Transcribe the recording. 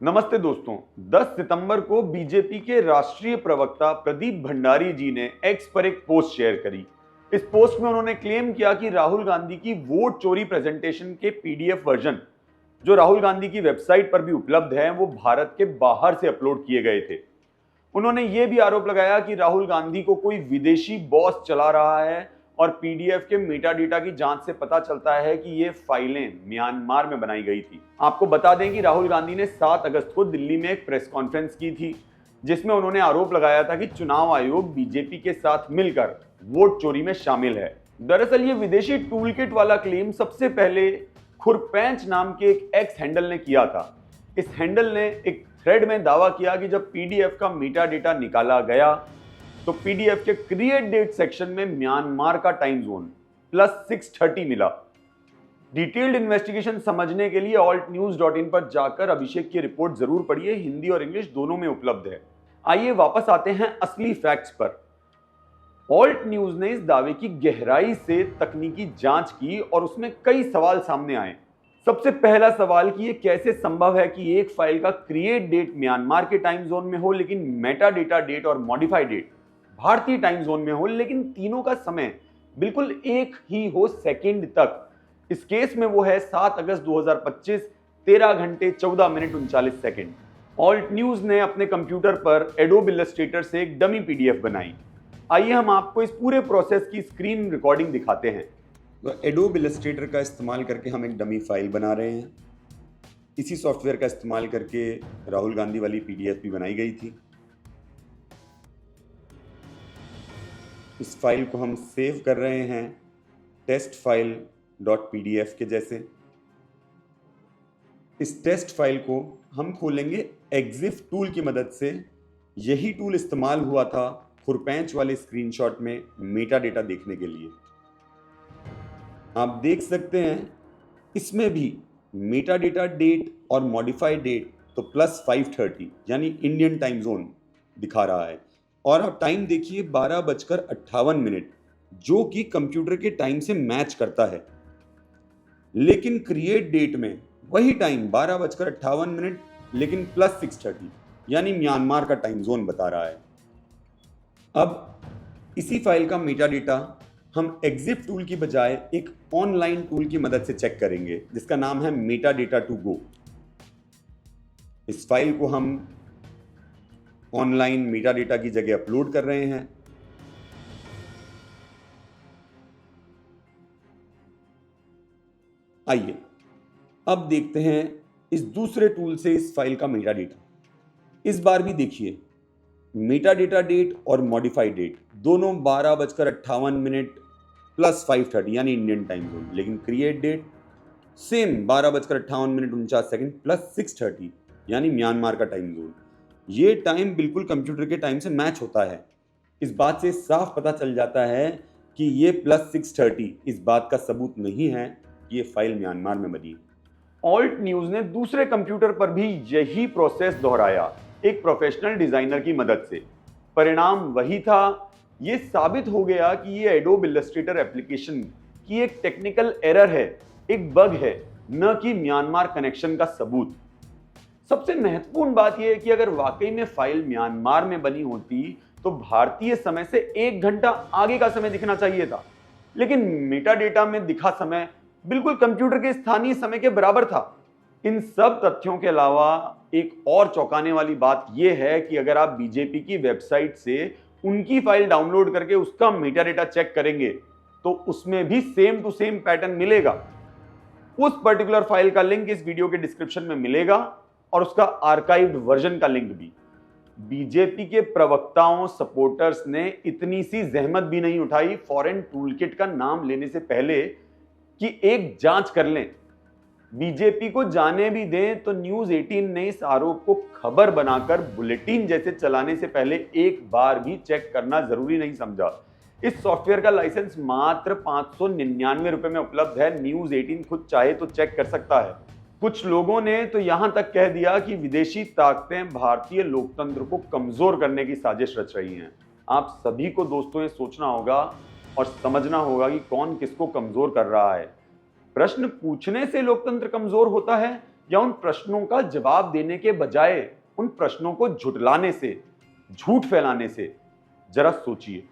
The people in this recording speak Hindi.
नमस्ते दोस्तों। 10 सितंबर को बीजेपी के राष्ट्रीय प्रवक्ता प्रदीप भंडारी जी ने एक्स पर एक पोस्ट शेयर करी। इस पोस्ट में उन्होंने क्लेम किया कि राहुल गांधी की वोट चोरी प्रेजेंटेशन के पीडीएफ वर्जन, जो राहुल गांधी की वेबसाइट पर भी उपलब्ध है, वो भारत के बाहर से अपलोड किए गए थे। उन्होंने ये भी आरोप लगाया कि राहुल गांधी को कोई विदेशी बॉस चला रहा है और पीडीएफ के मेटा डेटा की जांच से पता चलता है कि ये फाइलें म्यांमार में बनाई गई थी। आपको बता दें कि राहुल गांधी ने 7 अगस्त को दिल्ली में एक प्रेस कॉन्फ्रेंस की थी, जिसमें उन्होंने आरोप लगाया था कि चुनाव आयोग बीजेपी के साथ मिलकर वोट चोरी में शामिल है। दरअसल ये विदेशी टूल किट वाला क्लेम सबसे पहले खुरपैंच नाम के एक एक्स हैंडल ने किया था। इस हैंडल ने एक थ्रेड में दावा किया कि जब पीडीएफ का मेटा डेटा निकाला गया तो पीडीएफ के क्रिएट डेट सेक्शन में म्यांमार का टाइम जोन +6:30 मिला। डिटेल्ड इन्वेस्टिगेशन समझने के लिए altnews.in पर जाकर अभिषेक की रिपोर्ट जरूर पढ़िए, हिंदी और इंग्लिश दोनों में उपलब्ध है। आइए वापस आते हैं असली फैक्ट्स पर। ऑल्ट न्यूज ने इस दावे की गहराई से तकनीकी जांच की और उसमें कई सवाल सामने आए। सबसे पहला सवाल कि ये कैसे संभव है कि एक फाइल का क्रिएट डेट म्यांमार के टाइम जोन में हो, लेकिन मेटा डेटा डेट और मॉडिफाइड डेट भारतीय टाइम जोन में हो, लेकिन तीनों का समय बिल्कुल एक ही हो सेकंड तक। इस केस में वो है 7 अगस्त 2025, 13 घंटे 14 मिनट 39 सेकंड। ऑल्ट न्यूज ने अपने कंप्यूटर पर एडोब इलस्ट्रेटर से एक डमी पीडीएफ बनाई। आइए हम आपको इस पूरे प्रोसेस की स्क्रीन रिकॉर्डिंग दिखाते हैं। तो एडोब इलस्ट्रेटर का इस्तेमाल करके हम एक डमी फाइल बना रहे हैं। इसी सॉफ्टवेयर का इस्तेमाल करके राहुल गांधी वाली पीडीएफ भी बनाई गई थी। इस फाइल को हम सेव कर रहे हैं टेस्ट फाइल .pdf के जैसे। इस टेस्ट फाइल को हम खोलेंगे एग्जिफ टूल की मदद से। यही टूल इस्तेमाल हुआ था खुरपैंच वाले स्क्रीनशॉट में मेटा डेटा देखने के लिए। आप देख सकते हैं इसमें भी मेटा डेटा डेट और मॉडिफाइड डेट तो +5:30 यानी इंडियन टाइम जोन दिखा रहा है, और आप टाइम देखिए 12:58, जो कि कंप्यूटर के टाइम से मैच करता है। लेकिन क्रिएट डेट में वही टाइम 12:58, लेकिन +6:30 यानी म्यांमार का टाइम जोन बता रहा है। अब इसी फाइल का मेटा डेटा हम एग्जिफ टूल की बजाय एक ऑनलाइन टूल की मदद से चेक करेंगे, जिसका नाम है मेटा डेटा टू गो। इस फाइल को हम ऑनलाइन मेटा डेटा की जगह अपलोड कर रहे हैं। आइए अब देखते हैं इस दूसरे टूल से इस फाइल का मेटा डेटा। इस बार भी देखिए मेटा डेटा डेट और मॉडिफाइड डेट दोनों 12:58 +5:30 यानी इंडियन टाइम जोन, लेकिन क्रिएट डेट सेम 12:58 +6:30 यानी म्यांमार का टाइम जोन। ये टाइम बिल्कुल कंप्यूटर के टाइम से मैच होता है। इस बात से साफ पता चल जाता है कि ये +6:30 इस बात का सबूत नहीं है कि ये फाइल म्यांमार में बनी। ऑल्ट न्यूज ने दूसरे कंप्यूटर पर भी यही प्रोसेस दोहराया, एक प्रोफेशनल डिजाइनर की मदद से। परिणाम वही था। ये साबित हो गया कि ये एडोब इलस्ट्रेटर एप्लीकेशन की एक टेक्निकल एरर है, एक बग है, न कि म्यांमार कनेक्शन का सबूत। सबसे महत्वपूर्ण बात यह है कि अगर वाकई में फाइल म्यांमार में बनी होती तो भारतीय समय से 1 घंटा आगे का समय दिखना चाहिए था, लेकिन मेटा डेटा में दिखा समय बिल्कुल कंप्यूटर के स्थानीय समय के बराबर था। इन सब तथ्यों के अलावा एक और चौंकाने वाली बात यह है कि अगर आप बीजेपी की वेबसाइट से उनकी फाइल डाउनलोड करके उसका मेटा डेटा चेक करेंगे तो उसमें भी सेम टू सेम पैटर्न मिलेगा। उस पर्टिकुलर फाइल का लिंक इस वीडियो के डिस्क्रिप्शन में मिलेगा और उसका आर्काइव्ड वर्जन का लिंक भी। बीजेपी के प्रवक्ताओं, सपोर्टर्स ने इतनी सी जहमत भी नहीं उठाई फॉरेन टूलकिट का नाम लेने से पहले कि एक जांच कर लें। बीजेपी को जाने भी दें तो न्यूज 18 ने इस आरोप को खबर बनाकर बुलेटिन जैसे चलाने से पहले एक बार भी चेक करना जरूरी नहीं समझा। इस सॉफ्टवेयर का लाइसेंस मात्र 599 रुपए में उपलब्ध है। न्यूज 18 खुद चाहे तो चेक कर सकता है। कुछ लोगों ने तो यहां तक कह दिया कि विदेशी ताकतें भारतीय लोकतंत्र को कमजोर करने की साजिश रच रही हैं। आप सभी को दोस्तों ये सोचना होगा और समझना होगा कि कौन किसको कमजोर कर रहा है। प्रश्न पूछने से लोकतंत्र कमजोर होता है या उन प्रश्नों का जवाब देने के बजाय उन प्रश्नों को झुटलाने से, झूठ फैलाने से जरा सोचिए।